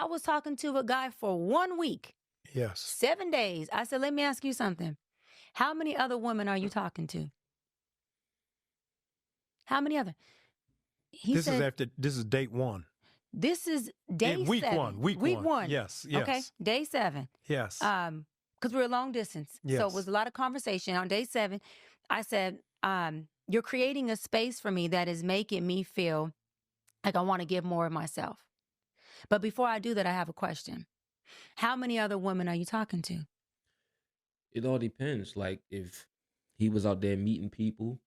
I was talking to a guy for 1 week, Yes. 7 days. I said, let me ask you something. How many other women are you talking to? How many other? He This is said, this is date 1. this is day Week 7. 1. Week 1. Yes. Okay, day 7. Yes. Because we're long distance. So it was a lot of conversation. On day 7, I said, you're creating a space for me that is making me feel like I want to give more of myself. But before I do that, I have a question. How many other women are you talking to? It all depends. Like if he was out there meeting people,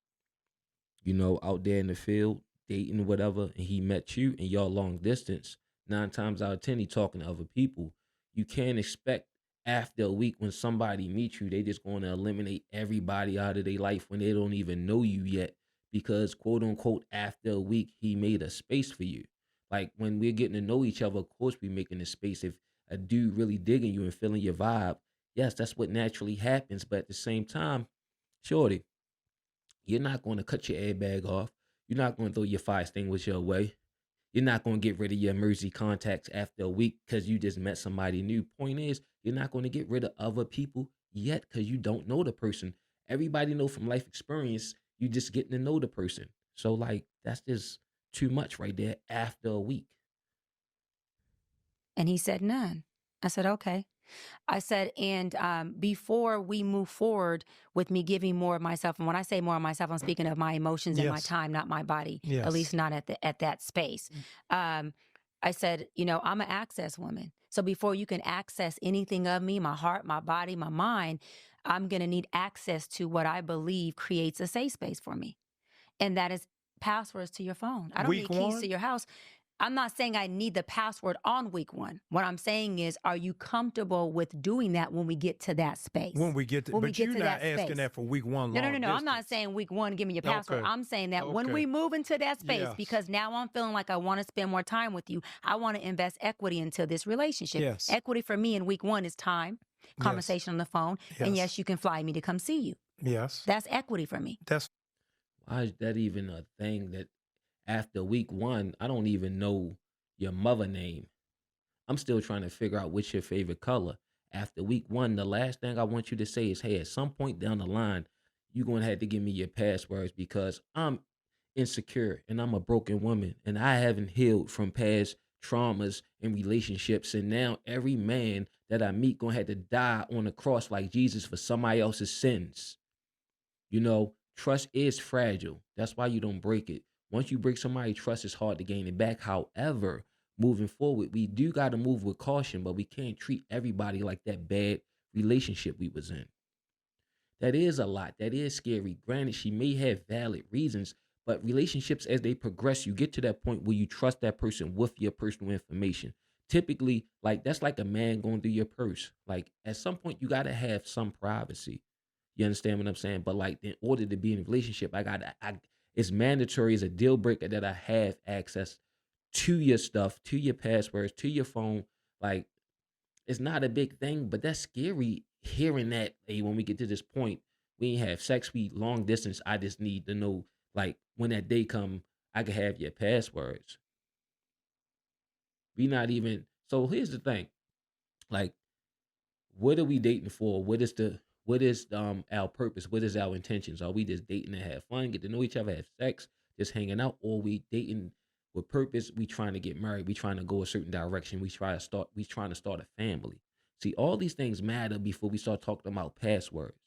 you know, out there in the field, dating, whatever, and he met you and y'all long distance, 9 times out of 10, he talking to other people. You can't expect after a week when somebody meets you, they just going to eliminate everybody out of their life when they don't even know you yet because, quote unquote, after a week, he made a space for you. Like when we're getting to know each other, of course, we making a space. If a dude really digging you and feeling your vibe, yes, that's what naturally happens. But at the same time, shorty, you're not going to cut your airbag off. You're not going to throw your fire extinguisher away. You're not going to get rid of your emergency contacts after a week because you just met somebody new. Point is, you're not going to get rid of other people yet because you don't know the person. Everybody know from life experience, you just getting to know the person. So like, that's just too much right there after a week. And he said, none. I said, okay. I said, and before we move forward with me giving more of myself, and when I say more of myself, I'm speaking of my emotions and my time, not my body, at least not at that space. I said, you know, I'm an access woman. So before you can access anything of me, my heart, my body, my mind, I'm going to need access to what I believe creates a safe space for me. And that is passwords to your phone. I don't need keys to your house. I'm not saying I need the password on week 1. What I'm saying is, are you comfortable with doing that when we get to that space? When we get to, but you're not asking that for week 1 long No. I'm not saying week 1, give me your password. Okay. I'm saying that when we move into that space, because now I'm feeling like I want to spend more time with you. I want to invest equity into this relationship. Yes. Equity for me in week 1 is time, conversation on the phone, and yes, you can fly me to come see you. Yes. That's equity for me. Why is that even a thing that after week 1, I don't even know your mother name. I'm still trying to figure out what's your favorite color. After week 1, the last thing I want you to say is, hey, at some point down the line, you're going to have to give me your passwords because I'm insecure and I'm a broken woman and I haven't healed from past traumas and relationships. And now every man that I meet going to have to die on the cross like Jesus for somebody else's sins. You know, trust is fragile. That's why you don't break it. Once you break somebody's trust, it's hard to gain it back. However, moving forward, we do got to move with caution, but we can't treat everybody like that bad relationship we was in. That is a lot. That is scary. Granted, she may have valid reasons, but relationships, as they progress, you get to that point where you trust that person with your personal information. Typically, like that's like a man going through your purse. Like at some point, you got to have some privacy. You understand what I'm saying? But like in order to be in a relationship, it's mandatory, as a deal breaker that I have access to your stuff, to your passwords, to your phone. Like it's not a big thing, but that's scary hearing that, hey, when we get to this point, we ain't have sex, we long distance. I just need to know, like, when that day come, I can have your passwords. We not even, so here's the thing. Like, what are we dating for? What is our purpose? What is our intentions? Are we just dating to have fun, get to know each other, have sex, just hanging out, or we dating with purpose? We trying to get married, we trying to go a certain direction, we trying to start a family. See, all these things matter before we start talking about passwords.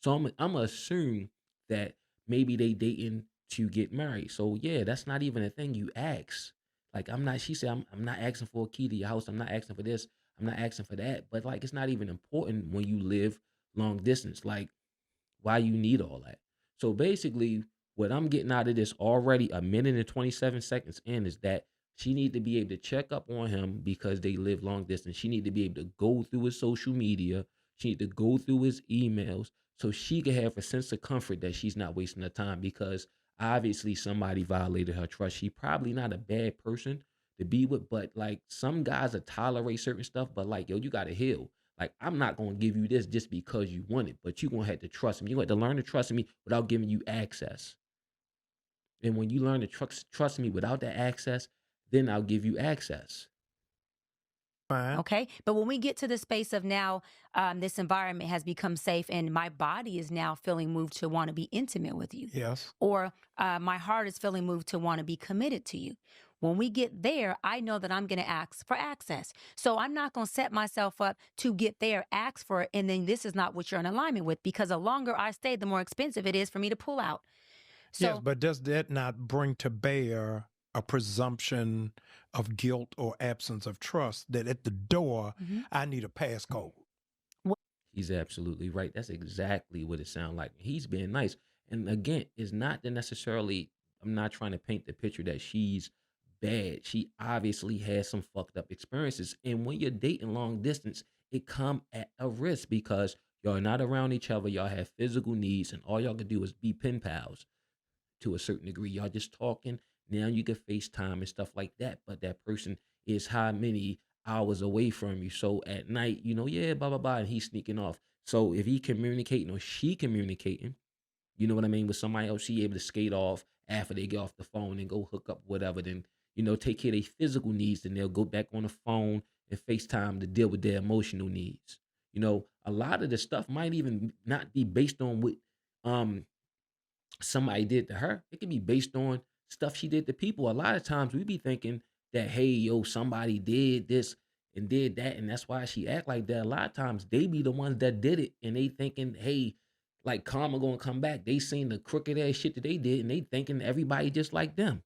So I'm gonna assume that maybe they dating to get married. So yeah, that's not even a thing you ask. Like I'm not. She said I'm not asking for a key to your house. I'm not asking for this. I'm not asking for that. But like it's not even important when you live long distance. Like why you need all that. So basically, what I'm getting out of this already, a minute and 27 seconds in, is that she need to be able to check up on him because they live long distance. She need to be able to go through his social media. She need to go through his emails so she can have a sense of comfort that she's not wasting her time because obviously somebody violated her trust. She probably not a bad person to be with, but like some guys will tolerate certain stuff, but like, yo, you got to heal. Like, I'm not going to give you this just because you want it, but you're going to have to trust me. You have to learn to trust me without giving you access. And when you learn to trust me without that access, then I'll give you access. Fine. Okay. But when we get to the space of now, this environment has become safe and my body is now feeling moved to want to be intimate with you. Yes. Or my heart is feeling moved to want to be committed to you. When we get there, I know that I'm going to ask for access. So I'm not going to set myself up to get there, ask for it, and then this is not what you're in alignment with, because the longer I stay, the more expensive it is for me to pull out. So, yes, but does that not bring to bear a presumption of guilt or absence of trust that at the door, I need a passcode? He's absolutely right. That's exactly what it sounds like. He's being nice. And again, it's not that necessarily, I'm not trying to paint the picture that she's bad. She obviously has some fucked up experiences. And when you're dating long distance, it come at a risk because y'all are not around each other. Y'all have physical needs, and all y'all can do is be pen pals to a certain degree. Y'all just talking. Now you can FaceTime and stuff like that. But that person is how many hours away from you. So at night, yeah, blah, blah, blah, and he's sneaking off. So if he communicating or she communicating, you know what I mean, with somebody else, she able to skate off after they get off the phone and go hook up whatever, then, take care of their physical needs, then they'll go back on the phone and FaceTime to deal with their emotional needs. A lot of the stuff might even not be based on what somebody did to her. It could be based on stuff she did to people. A lot of times we be thinking that, hey, yo, somebody did this and did that, and that's why she act like that. A lot of times they be the ones that did it, and they thinking, hey, like karma gonna come back. They seen the crooked ass shit that they did, and they thinking everybody just like them.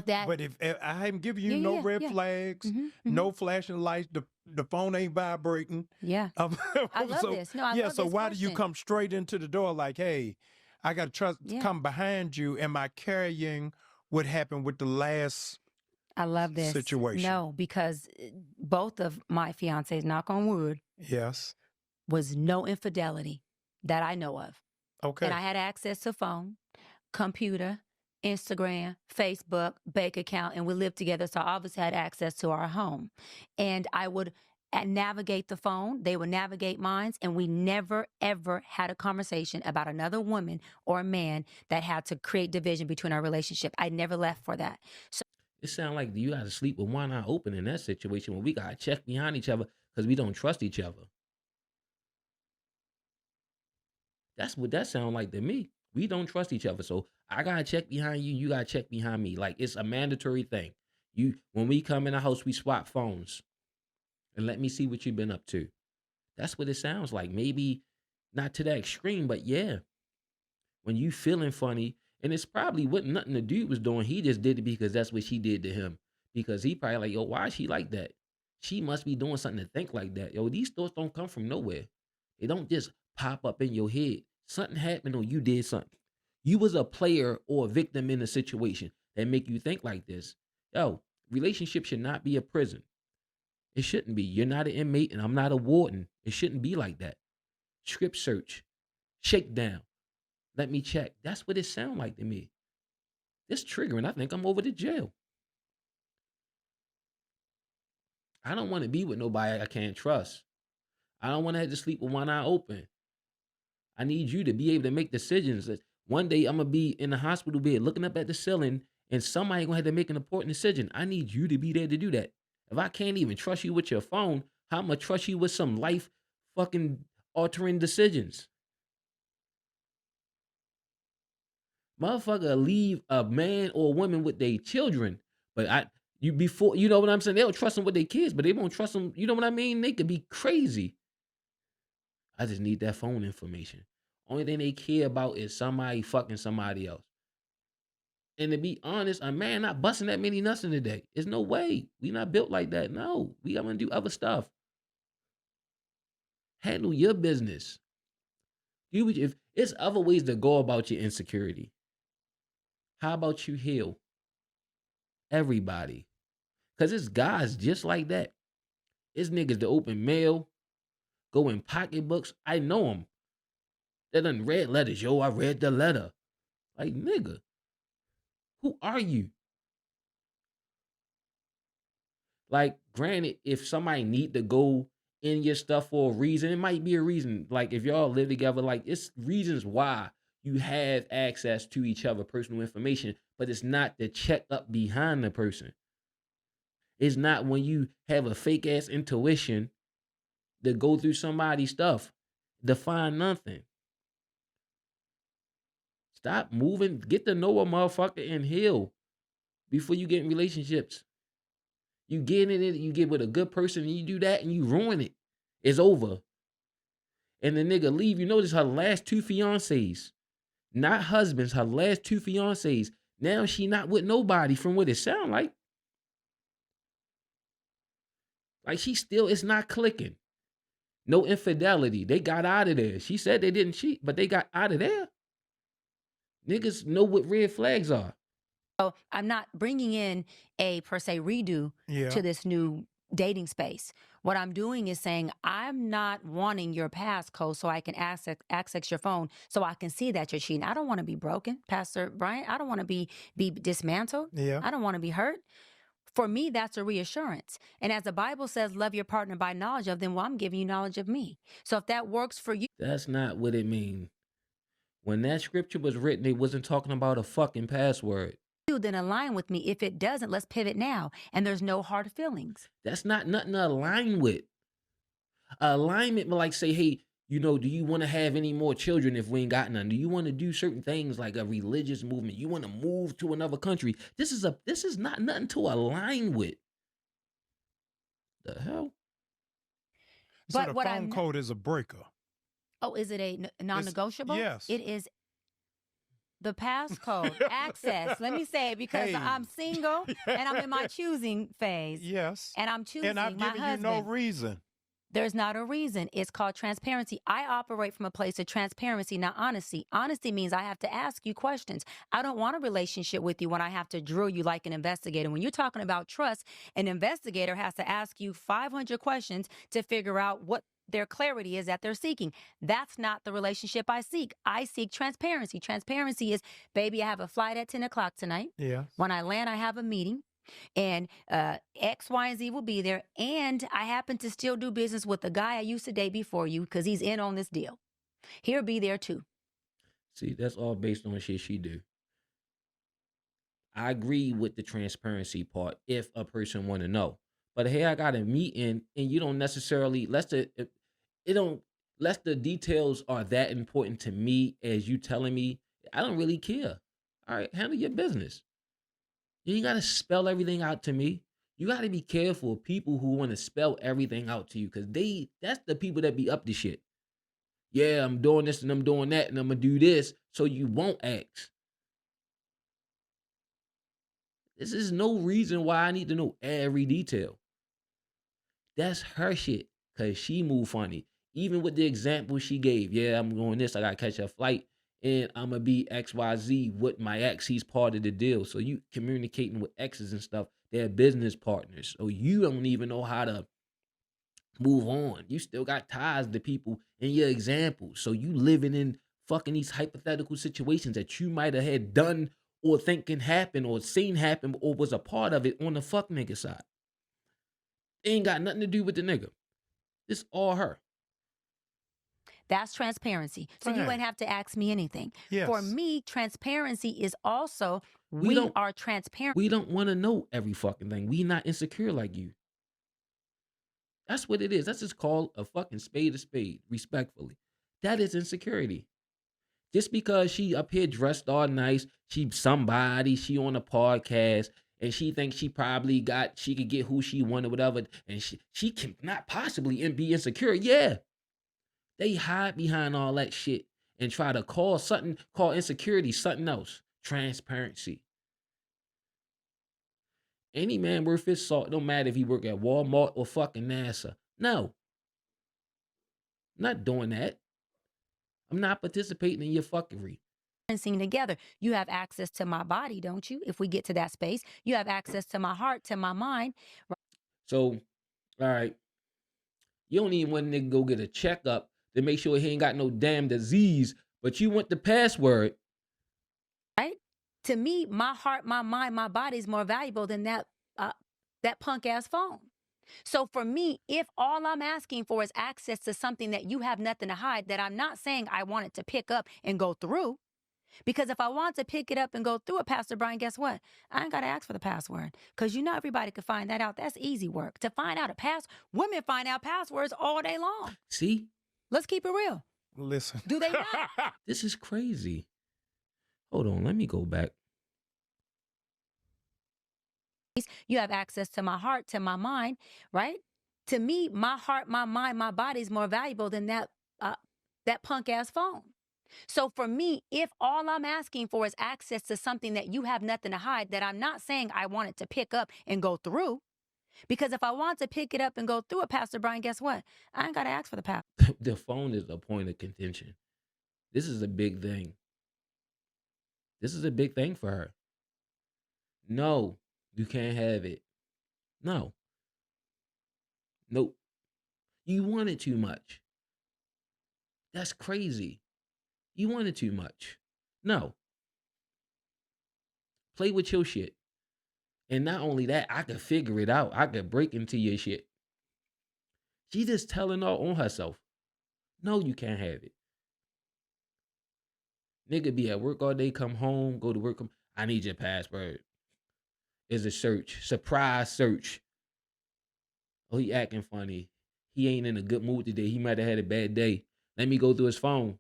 But if I'm giving you no red flags, no flashing lights, the phone ain't vibrating. Yeah. I love this. No, I love so this why question. do you come straight into the door like, hey, I got to trust come behind you? Am I carrying what happened with the last I love this situation? No, because both of my fiancés, knock on wood, yes, was no infidelity that I know of. Okay. And I had access to phone, computer, Instagram, Facebook, bank account, and we lived together. So I obviously had access to our home. And I would navigate the phone. They would navigate mine. And we never, ever had a conversation about another woman or a man that had to create division between our relationship. I never left for that. So it sounds like you got to sleep with one eye open in that situation when we got to check behind each other because we don't trust each other. That's what that sounds like to me. We don't trust each other. So I got to check behind you. You got to check behind me. Like it's a mandatory thing. When we come in the house, we swap phones and let me see what you've been up to. That's what it sounds like. Maybe not to that extreme, but yeah. When you feeling funny, and it's probably wasn't nothing the dude was doing. He just did it because that's what she did to him. Because he probably like, yo, why is she like that? She must be doing something to think like that. Yo, these thoughts don't come from nowhere. They don't just pop up in your head. Something happened or you did something. You was a player or a victim in a situation that make you think like this. Yo, relationship should not be a prison. It shouldn't be. You're not an inmate and I'm not a warden. It shouldn't be like that. Script search. Shakedown. Let me check. That's what it sounds like to me. It's triggering. I think I'm over to jail. I don't want to be with nobody I can't trust. I don't want to have to sleep with one eye open. I need you to be able to make decisions. One day I'm going to be in the hospital bed looking up at the ceiling and somebody going to have to make an important decision. I need you to be there to do that. If I can't even trust you with your phone, how am I going to trust you with some life fucking altering decisions? Motherfucker leave a man or a woman with their children, but you know what I'm saying? They'll trust them with their kids, but they won't trust them. You know what I mean? They could be crazy. I just need that phone information. Only thing they care about is somebody fucking somebody else. And to be honest, a man not busting that many nuts in a day. There's no way. We not built like that. No, we gotta do other stuff. Handle your business. If it's other ways to go about your insecurity. How about you heal? Everybody. Because it's guys just like that. It's niggas that open mail, go in pocketbooks. I know them. They done read letters. Yo, I read the letter. Like, nigga, who are you? Like, granted, if somebody need to go in your stuff for a reason, it might be a reason. Like, if y'all live together, like, it's reasons why you have access to each other personal information, but it's not to check up behind the person. It's not when you have a fake ass intuition to go through somebody's stuff to find nothing. Stop moving. Get to know a motherfucker and heal before you get in relationships. You get in it, you get with a good person, and you do that, and you ruin it. It's over. And the nigga leave. You notice her last 2 fiancés, not husbands, her last 2 fiancés. Now she not with nobody from what it sound like. Like she still, it's not clicking. No infidelity. They got out of there. She said they didn't cheat, but they got out of there. Niggas know what red flags are. So I'm not bringing in a per se redo to this new dating space. What I'm doing is saying, I'm not wanting your passcode so I can access your phone so I can see that you're cheating. I don't want to be broken, Pastor Bryant. I don't want to be dismantled. I don't want to be hurt. For me, that's a reassurance. And as the Bible says, love your partner by knowledge of them, well, I'm giving you knowledge of me. So if that works for you. That's not what it means. When that scripture was written, it wasn't talking about a fucking password. Then align with me. If it doesn't, let's pivot now. And there's no hard feelings. That's not nothing to align with. Alignment, like say, hey, you know, do you want to have any more children if we ain't got none? Do you want to do certain things like a religious movement? You want to move to another country? This is not nothing to align with. The hell? So the phone code is a breaker. Oh, is it a non-negotiable? Yes. It is. The passcode, access. Let me say it because I'm single and I'm in my choosing phase. Yes. And I'm choosing my husband. And I've given you no reason. There's not a reason. It's called transparency. I operate from a place of transparency, not honesty. Honesty means I have to ask you questions. I don't want a relationship with you when I have to drill you like an investigator. When you're talking about trust, an investigator has to ask you 500 questions to figure out what their clarity is that they're seeking. That's not the relationship I seek. I seek transparency. Transparency is, baby, I have a flight at 10 o'clock tonight. Yeah. When I land, I have a meeting. And X, Y, and Z will be there. And I happen to still do business with the guy I used to date before you because he's in on this deal. He'll be there too. See, that's all based on shit she do. I agree with the transparency part if a person want to know. But hey, I got a meeting and you don't necessarily, less the details are that important to me as you telling me, I don't really care. All right, handle your business. You ain't got to spell everything out to me. You got to be careful of people who want to spell everything out to you because that's the people that be up to shit. Yeah, I'm doing this and I'm doing that and I'm going to do this so you won't ask. This is no reason why I need to know every detail. That's her shit because she move funny. Even with the example she gave, yeah, I'm going this, I got to catch a flight. And I'm going to be XYZ with my ex. He's part of the deal. So you communicating with exes and stuff. They're business partners. So you don't even know how to move on. You still got ties to people in your example. So you living in fucking these hypothetical situations that you might have had done or think can happen or seen happen or was a part of it on the fuck nigga side. It ain't got nothing to do with the nigga. It's all her. That's transparency. So you wouldn't have to ask me anything. Yes. For me, transparency is also we are transparent. We don't want to know every fucking thing. We not insecure like you. That's what it is. That's just called a fucking spade a spade, respectfully. That is insecurity. Just because she up here dressed all nice, she somebody, she on a podcast, and she thinks she probably she could get who she wanted, whatever, and she can not possibly be insecure. Yeah. They hide behind all that shit and try to call insecurity something else. Transparency. Any man worth his salt, don't matter if he work at Walmart or fucking NASA. No. I'm not doing that. I'm not participating in your fuckery. Together, you have access to my body, don't you? If we get to that space, you have access to my heart, to my mind. So, all right. You don't even want a nigga go get a checkup to make sure he ain't got no damn disease, but you want the password. Right? To me, my heart, my mind, my body is more valuable than that punk ass phone. So for me, if all I'm asking for is access to something that you have nothing to hide, that I'm not saying I want it to pick up and go through, Because if I want to pick it up and go through it, Pastor Brian, guess what? I ain't got to ask for the password. Because everybody could find that out. That's easy work. To find out women find out passwords all day long. See? Let's keep it real. Listen. Do they not? This is crazy. Hold on, let me go back. You have access to my heart, to my mind, right? To me, my heart, my mind, my body is more valuable than that punk ass phone. So for me, if all I'm asking for is access to something that you have nothing to hide, that I'm not saying I want it to pick up and go through, because if I want to pick it up and go through it, Pastor Brian, guess what? I ain't got to ask for the password. The phone is a point of contention. This is a big thing. This is a big thing for her. No, you can't have it. No. Nope. You want it too much. That's crazy. You want it too much. No. Play with your shit. And not only that, I could figure it out. I could break into your shit. She just telling all on herself. No, you can't have it. Nigga be at work all day, come home, go to work. I need your password. It's a search. Surprise search. Oh, he acting funny. He ain't in a good mood today. He might have had a bad day. Let me go through his phone.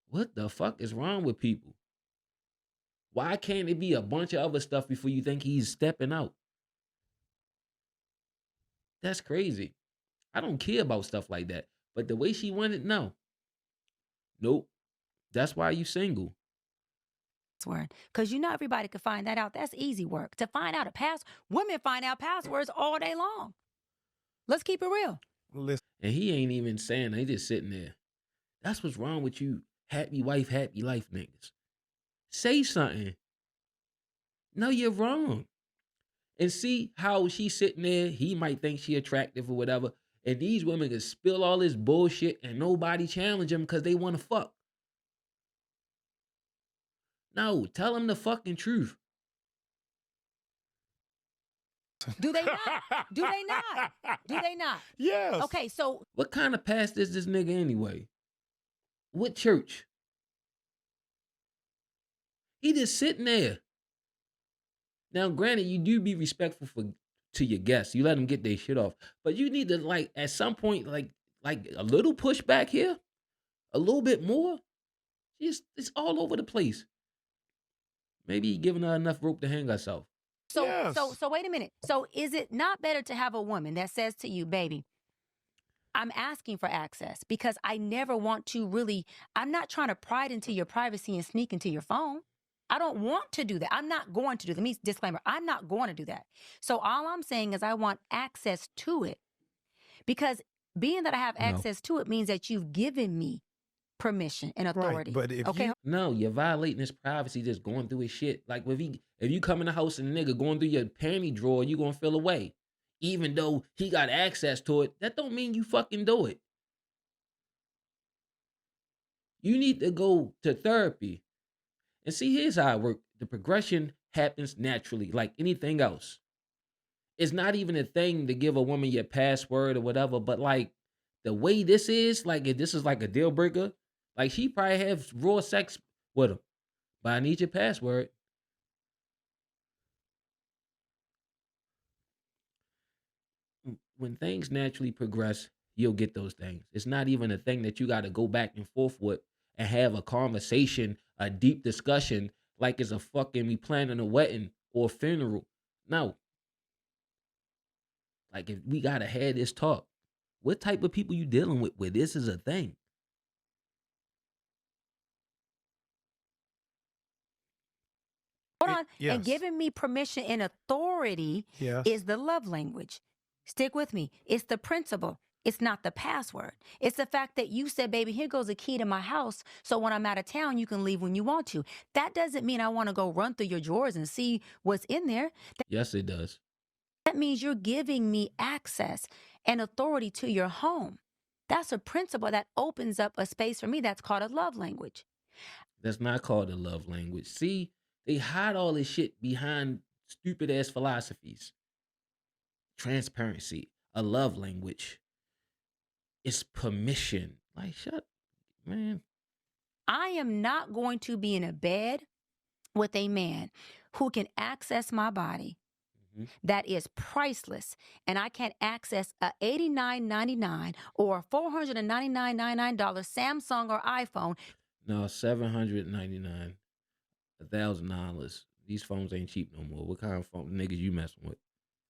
What the fuck is wrong with people? Why can't it be a bunch of other stuff before you think he's stepping out? That's crazy. I don't care about stuff like that. But the way she wanted, no. Nope. That's why you single. Because everybody could find that out. That's easy work. To find out women find out passwords all day long. Let's keep it real. Listen. And he ain't even saying, he just sitting there. That's what's wrong with you happy wife, happy life niggas. Say something. No, you're wrong. And see how she's sitting there. He might think she attractive or whatever. And these women can spill all this bullshit and nobody challenge them because they want to fuck. No, tell them the fucking truth. Do they not? Do they not? Do they not? Yes. Okay, so what kind of pastor is this nigga anyway? What church? He just sitting there. Now, granted, you do be respectful to your guests. You let them get their shit off. But you need to, at some point, like a little pushback here. A little bit more. It's all over the place. Maybe giving her enough rope to hang herself. So, yes. so wait a minute. So is it not better to have a woman that says to you, baby, I'm asking for access because I never want to I'm not trying to pry into your privacy and sneak into your phone. I don't want to do that. I'm not going to do that. Let me disclaimer. I'm not going to do that. So all I'm saying is I want access to it because being that I have access to it means that you've given me permission and authority. Right, but if No, you're violating his privacy just going through his shit. Like if you come in the house and a nigga going through your panty drawer, you gonna feel away. Even though he got access to it, that don't mean you fucking do it. You need to go to therapy. And see, here's how it works. The progression happens naturally, like anything else. It's not even a thing to give a woman your password or whatever, but like the way this is, like if this is like a deal breaker, like she probably has raw sex with him, but I need your password. When things naturally progress, you'll get those things. It's not even a thing that you got to go back and forth with and have a conversation, a deep discussion, like it's a fucking we planning a wedding or a funeral. No. Like if we gotta have this talk, what type of people you dealing with where this is a thing? Hold on. Yes. And giving me permission and authority is the love language. Stick with me. It's the principle. It's not the password. It's the fact that you said, baby, here goes a key to my house. So when I'm out of town, you can leave when you want to. That doesn't mean I want to go run through your drawers and see what's in there. Yes, it does. That means you're giving me access and authority to your home. That's a principle that opens up a space for me. That's called a love language. That's not called a love language. See, they hide all this shit behind stupid ass philosophies. Transparency, a love language. It's permission. Like, shut, man. I am not going to be in a bed with a man who can access my body. That is priceless, and I can't access a $89.99 or $499.99 Samsung or iPhone. No, $799, $1,000. These phones ain't cheap no more. What kind of phone niggas you messing with?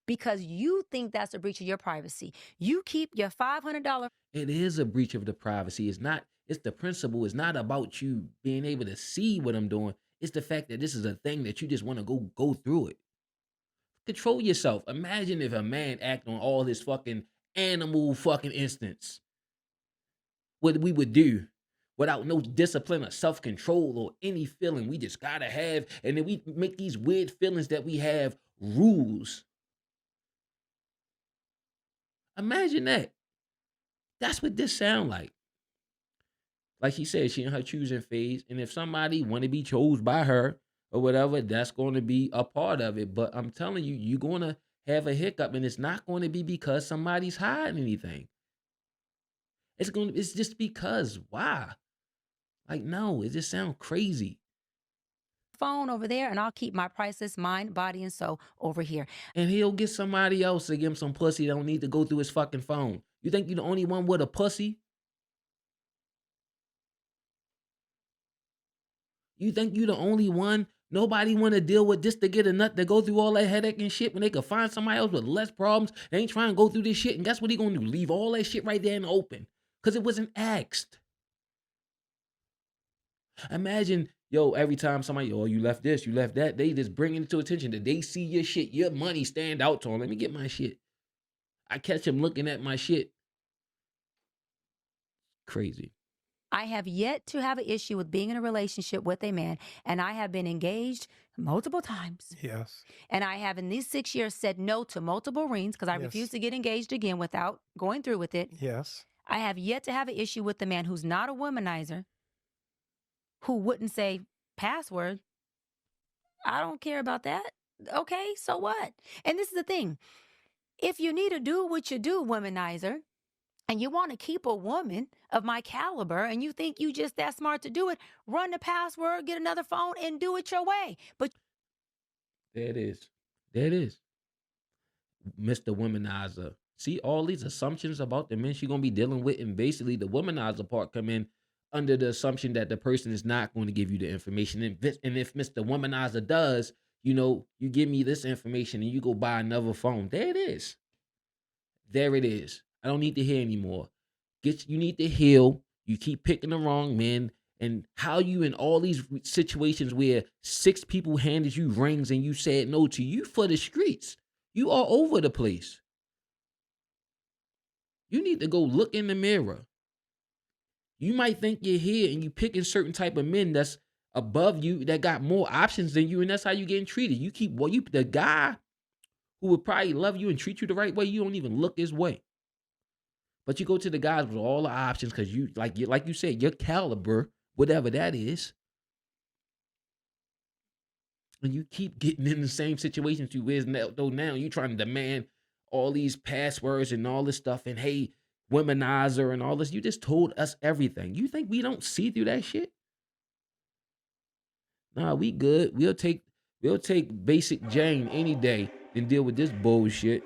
Because you think that's a breach of your privacy. You keep your $500. It is a breach of the privacy. It's not. It's the principle. It's not about you being able to see what I'm doing. It's the fact that this is a thing that you just want to go through it. Control yourself. Imagine if a man act on all his fucking animal fucking instincts. What we would do without no discipline or self-control or any feeling we just gotta have, and then we make these weird feelings that we have rules. Imagine that. That's what this sound like. Like she said, she in her choosing phase, and if somebody want to be chose by her or whatever, that's going to be a part of it. But I'm telling you, you're going to have a hiccup, and it's not going to be because somebody's hiding anything. It's just because. Why? Like, no, it just sounds crazy. Phone over there, and I'll keep my priceless mind, body, and soul over here. And he'll get somebody else to give him some pussy. Don't need to go through his fucking phone. You think you're the only one with a pussy? You think you the only one? Nobody want to deal with this to get a nut to go through all that headache and shit when they could find somebody else with less problems. They ain't trying to go through this shit. And guess what he gonna do? Leave all that shit right there in the open. Because it wasn't asked. Imagine, yo, every time somebody, oh, you left this, you left that, they just bring it to attention that they see your shit, your money stand out to them. Let me get my shit. I catch him looking at my shit. Crazy. I have yet to have an issue with being in a relationship with a man, and I have been engaged multiple times. Yes. And I have in these 6 years said no to multiple rings because I refuse to get engaged again without going through with it. Yes. I have yet to have an issue with the man who's not a womanizer, who wouldn't say password. I don't care about that. Okay, so what? And this is the thing. If you need to do what you do, womanizer, and you want to keep a woman of my caliber and you think you just that smart to do it, run the password, get another phone, and do it your way. But there it is. There it is. Mr. Womanizer. See all these assumptions about the men she's going to be dealing with, and basically the womanizer part come in under the assumption that the person is not going to give you the information. And if Mr. Womanizer does, you give me this information and you go buy another phone. There it is. There it is. I don't need to hear anymore. You need to heal. You keep picking the wrong men. And how you in all these situations where 6 people handed you rings and you said no to, you for the streets. You are over the place. You need to go look in the mirror. You might think you're here and you picking certain type of men that's above you that got more options than you, and that's how you getting treated. The guy who would probably love you and treat you the right way, you don't even look his way. But you go to the guys with all the options because you, like you said, your caliber, whatever that is, and you keep getting in the same situations you is now. Though now you trying to demand all these passwords and all this stuff, and hey, womanizer and all this. You just told us everything. You think we don't see through that shit? Nah, we good. We'll take basic Jane any day than deal with this bullshit.